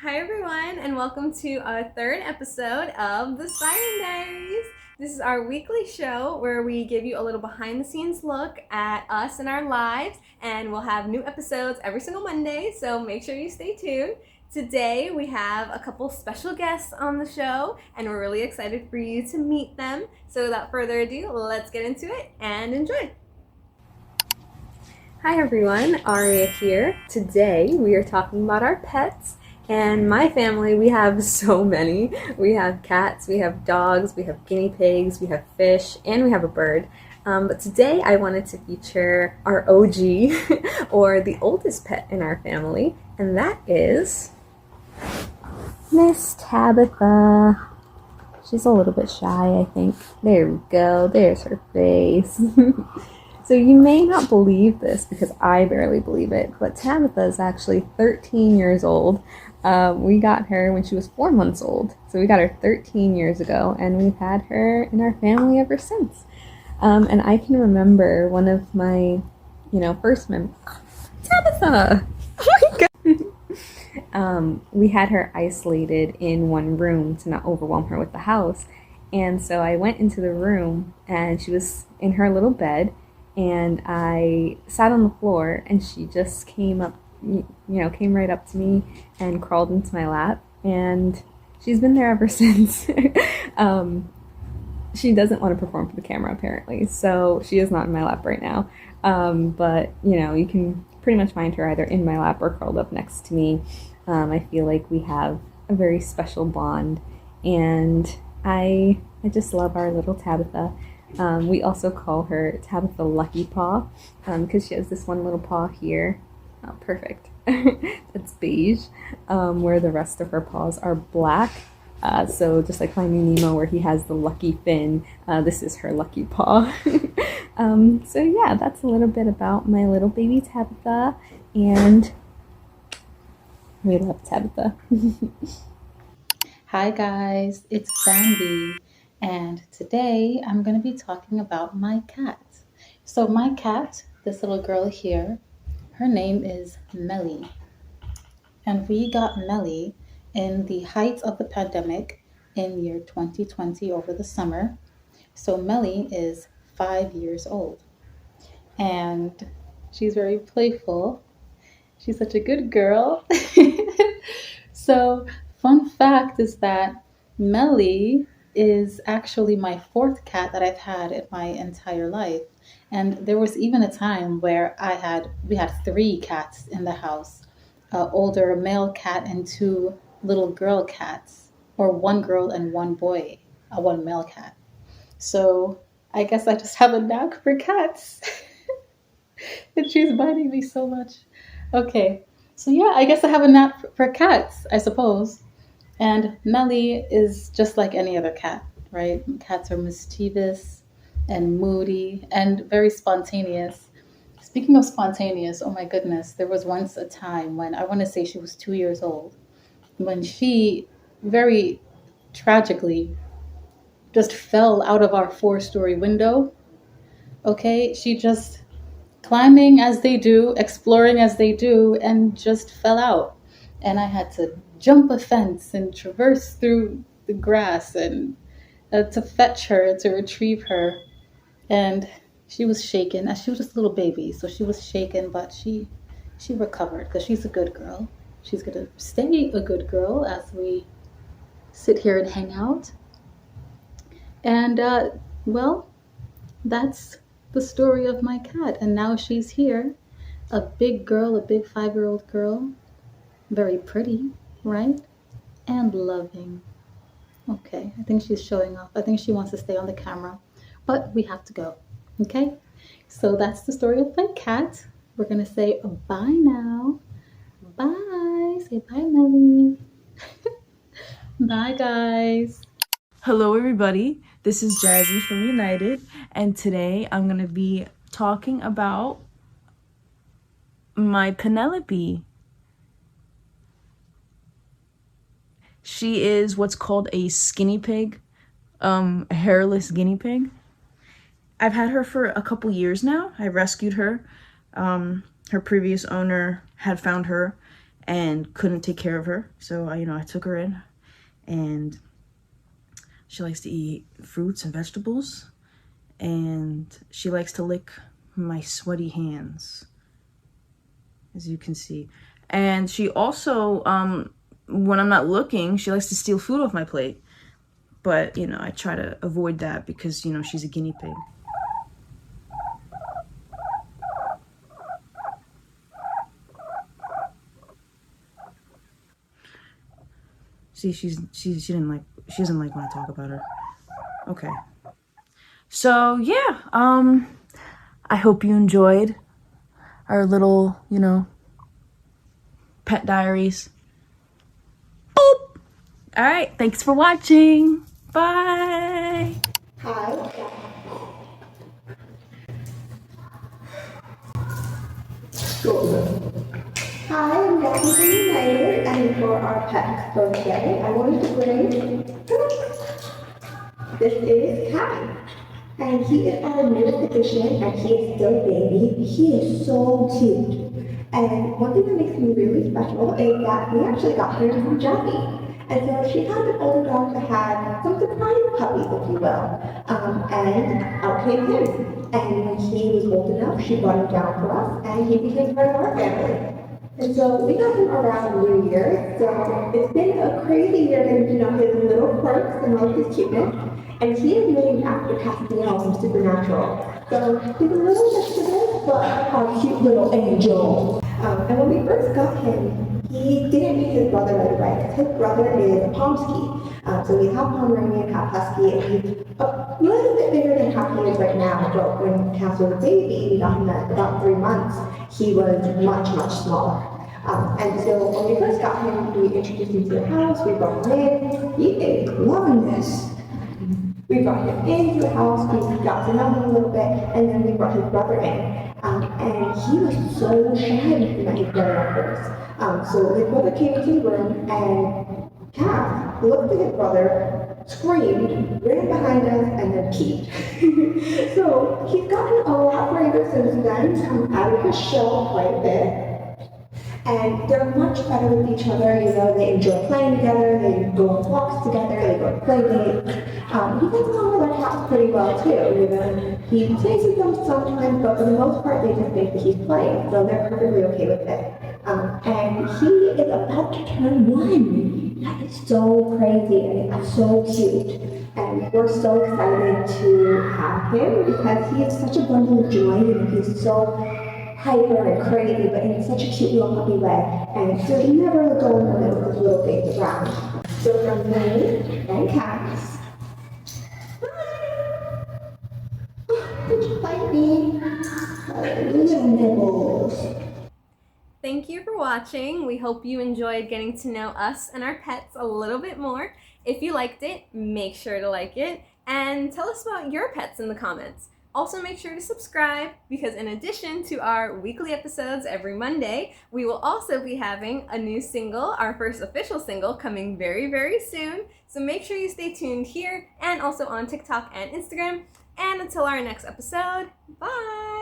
Hi everyone, and welcome to our third episode of the Siren Diaries. This is our weekly show where we give you a little behind the scenes look at us and our lives, and we'll have new episodes every single Monday, so make sure you stay tuned. Today we have a couple special guests on the show, and we're really excited for you to meet them. So without further ado, let's get into it and enjoy. Hi everyone, Aria here. Today we are talking about our pets. And my family, we have so many. We have cats, we have dogs, we have guinea pigs, we have fish, and we have a bird. But today I wanted to feature our OG, or the oldest pet in our family, and that is Miss Tabitha. She's a little bit shy, I think. There we go, there's her face. So you may not believe this because I barely believe it, but Tabitha is actually 13 years old. We got her when she was 4 months old. So we got her 13 years ago, and we've had her in our family ever since. And I can remember one of my, first Tabitha! Oh my god! We had her isolated in one room to not overwhelm her with the house. And so I went into the room, and she was in her little bed, and I sat on the floor, and she just came right up to me and crawled into my lap, and she's been there ever since. She doesn't want to perform for the camera, apparently, so she is not in my lap right now. But you can pretty much find her either in my lap or curled up next to me. I feel like we have a very special bond, and I just love our little Tabitha. We also call her Tabitha Lucky Paw, because she has this one little paw here. Oh, perfect. It's beige, where the rest of her paws are black. So just like Finding Nemo, where he has the lucky fin, this is her lucky paw. So yeah, that's a little bit about my little baby Tabitha, and we love Tabitha. Hi guys, it's Bambi, and today I'm going to be talking about my cat. So my cat, this little girl here, her name is Melly, and we got Melly in the height of the pandemic in year 2020 over the summer. So Melly is 5 years old, and she's very playful. She's such a good girl. So, fun fact is that Melly is actually my fourth cat that I've had in my entire life. And there was even a time where we had three cats in the house, an older male cat and two little girl cats, or one girl and one boy, one male cat. So I guess I just have a knack for cats. And she's biting me so much. Okay, so yeah, I guess I have a knack for cats, I suppose. And Melly is just like any other cat, right? Cats are mischievous and moody and very spontaneous. Speaking of spontaneous, oh my goodness, there was once a time when I want to say she was 2 years old, when she very tragically just fell out of our 4-story window. Okay, she just climbing as they do, exploring as they do, and just fell out. And I had to jump a fence and traverse through the grass and to fetch her, to retrieve her. And she was shaken, as she was just a little baby, so she was shaken, but she recovered because she's a good girl. She's gonna stay a good girl as we sit here and hang out. And well, that's the story of my cat. And now she's here, a big girl, a big 5-year-old girl, very pretty, right? And loving. Okay, I think she's showing off. I think she wants to stay on the camera, but we have to go. Okay, so that's the story of my cat. We're gonna say bye now. Bye. Say bye, Melly. Bye, guys. Hello, everybody. This is Jazzy from United, and today I'm going to be talking about my Penelope. She is what's called a skinny pig, a hairless guinea pig. I've had her for a couple years now. I rescued her. Her previous owner had found her and couldn't take care of her. So I took her in, and she likes to eat fruits and vegetables, and she likes to lick my sweaty hands, as you can see. And she also, when I'm not looking, she likes to steal food off my plate. But, I try to avoid that because, she's a guinea pig. See, she doesn't like when I talk about her. Okay. So, yeah, I hope you enjoyed our little, pet diaries. Boop! All right, thanks for watching. Bye. Hi. Hi, I'm Jackie from UNYTED, and for our pet expo today, I wanted to bring, this is Kai. And he is our newest addition, and he is still a baby. He is so cute. And one thing that makes him really special is that we actually got him from Jackie. And so she had an older dog that had some surprise puppies, if you will. And out came him. And when he was old enough, she brought him down for us, and he became part of our family. And so we got him around New Year, so it's been a crazy year getting to know his little quirks and all of his cuteness. And he is named after Castiel from Supernatural. So he's a little mischievous, but a cute little angel. And when we first got him, he didn't meet his brother right away, because his brother is a Pomsky. So he's half Pomeranian, half Husky, and he's a little bit bigger than how he is right now. But when Cass was a baby, we got him at about 3 months, he was much, much smaller. And so when we first got him, we introduced him to the house, we brought him in. He is loving this. We brought him into the house, we got to know him a little bit, and then we brought his brother in. And he was so shy when he met his brother at first. So his brother came into the room, and Cass looked at his brother, screamed, ran behind us, and then peed. So he's gotten a lot braver since then, come out of his shell quite a bit. And they're much better with each other, they enjoy playing together, they go on walks together, they go to play dates. He gets along with our cats pretty well too, He plays with them sometimes, but for the most part they just think that he's playing, so they're perfectly okay with it. And he is about to turn 1. That is so crazy and it's so cute. And we're so excited to have him because he is such a bundle of joy and he's so hyper and crazy, but in such a cute little puppy way. And so he never go in the middle with his little things around. So from me and Cass. Did you bite me? Little nibbles. Thank you for watching. We hope you enjoyed getting to know us and our pets a little bit more. If you liked it, make sure to like it and tell us about your pets in the comments. Also make sure to subscribe because in addition to our weekly episodes every Monday, we will also be having a new single, our first official single, coming very, very soon. So make sure you stay tuned here and also on TikTok and Instagram. And until our next episode, bye!